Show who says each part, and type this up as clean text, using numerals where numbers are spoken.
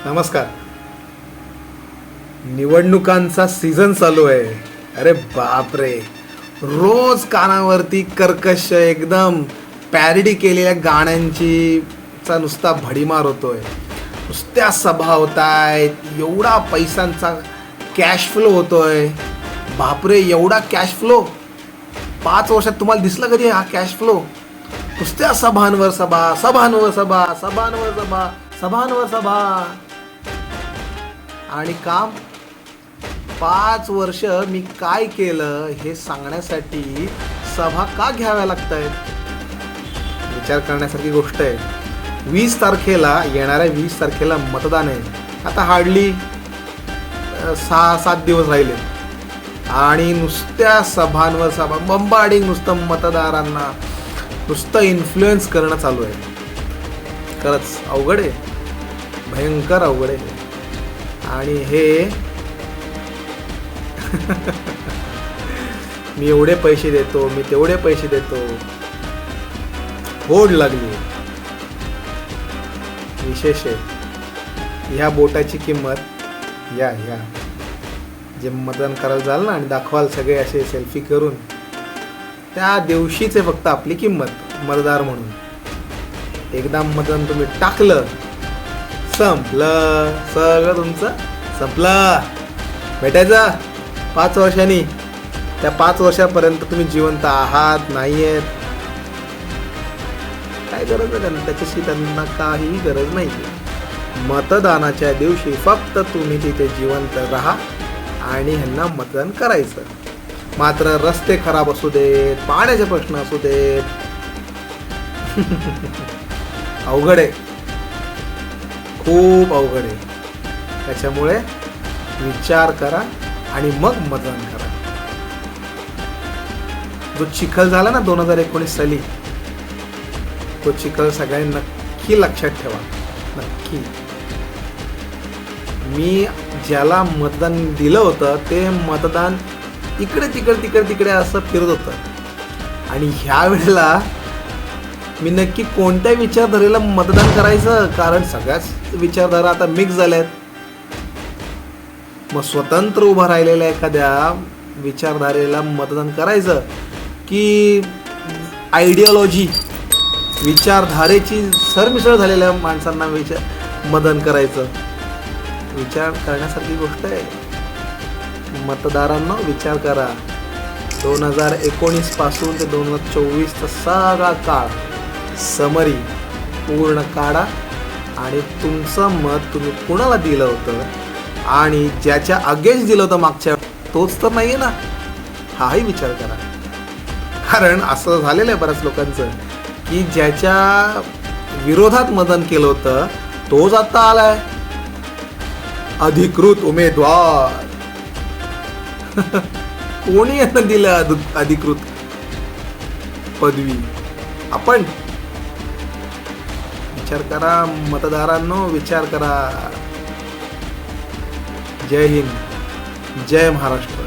Speaker 1: नमस्कार. निवडणुकांचा सीझन चालू आहे. अरे बापरे, रोज कानावरती कर्कश एकदम पॅरडी केलेल्या गाण्यांची चा नुसता भडीमार होतोय. नुसत्या सभा होत आहेत, एवढा पैशांचा कॅश फ्लो होतोय. बापरे, एवढा कॅश फ्लो 5 वर्षात तुम्हाला दिसला कधी हा कॅश फ्लो? नुसत्या सभांवर सभा, सभांवर सभा, सभांवर सभा, सभांवर सभा. आणि काम 5 वर्ष मी काय केलं हे सांगण्यासाठी सभा का घ्याव्या लागत आहेत? विचार करण्यासारखी गोष्ट आहे. 20 तारखेला, येणाऱ्या 20 तारखेला मतदान आहे. आता हार्डली 6-7 दिवस राहिले आणि नुसत्या सभांवर सभा, बंबाडिंग, नुसतं मतदारांना नुसतं इन्फ्लुएन्स करणं चालू आहे. खरंच अवघड आहे, भयंकर अवघड आहे. आणि हे मी एवढे पैसे देतो, मी तेवढे पैसे देतो, होड लागली. विशेष आहे ह्या बोटाची किंमत, या जे मतदान करायला जाल ना आणि दाखवाल सगळे असे सेल्फी करून, त्या दिवशीच आहे फक्त आपली किंमत मतदार म्हणून. एकदा मतदान तुम्ही टाकलं, संपलं, सगळं तुमचं संपलं. भेटायचं 5 वर्षांनी. त्या 5 वर्षापर्यंत तुम्ही जिवंत आहात नाही आहेत, काय गरज आहे त्याच्याशी? त्यांना काही गरज नाही. मतदानाच्या दिवशी फक्त तुम्ही तिथे जिवंत राहा आणि ह्यांना मतदान करायचं. मात्र रस्ते खराब असू देत, पाण्याचे प्रश्न असू देत, अवघड आहे, खूप अवघड आहे. त्याच्यामुळे विचार करा आणि मग मतदान करा. जो चिखल झाला ना 2019 साली, तो चिखल सगळ्यांनी नक्की लक्षात ठेवा, नक्की. मी ज्याला मतदान दिलं होतं ते मतदान इकडे तिकडे असं फिरत होतं. आणि ह्या वेळेला मी नक्की कोणत्या विचारधारेला मतदान करायचं? कारण सगळ्याच विचारधारा आता मिक्स झाल्यात. मग स्वतंत्र उभा राहिलेल्या एखाद्या विचारधारेला मतदान करायचं की आयडिओलॉजी, विचारधारेची सरमिसळ झालेल्या माणसांना मतदान करायचं? विचार करण्यासारखी गोष्ट आहे. मतदारांना विचार करा. 2019 पासून ते 2024चा सगळा काळ समरी पूर्ण काढा आणि तुमचं मत तुम्ही कुणाला दिलं होतं आणि ज्याच्या अगेन्स्ट दिलं होतं मागच्या, तोच तर नाही आहे ना, हाही विचार करा. कारण असं झालेलं आहे बऱ्याच लोकांचं की ज्याच्या विरोधात मतदान केलं होतं तोच आता आलाय अधिकृत उमेदवार. कोणी यांना दिलं अधिकृत पदवी? आपण विचार करा, मतदारांनो विचार करा. जय हिंद, जय महाराष्ट्र.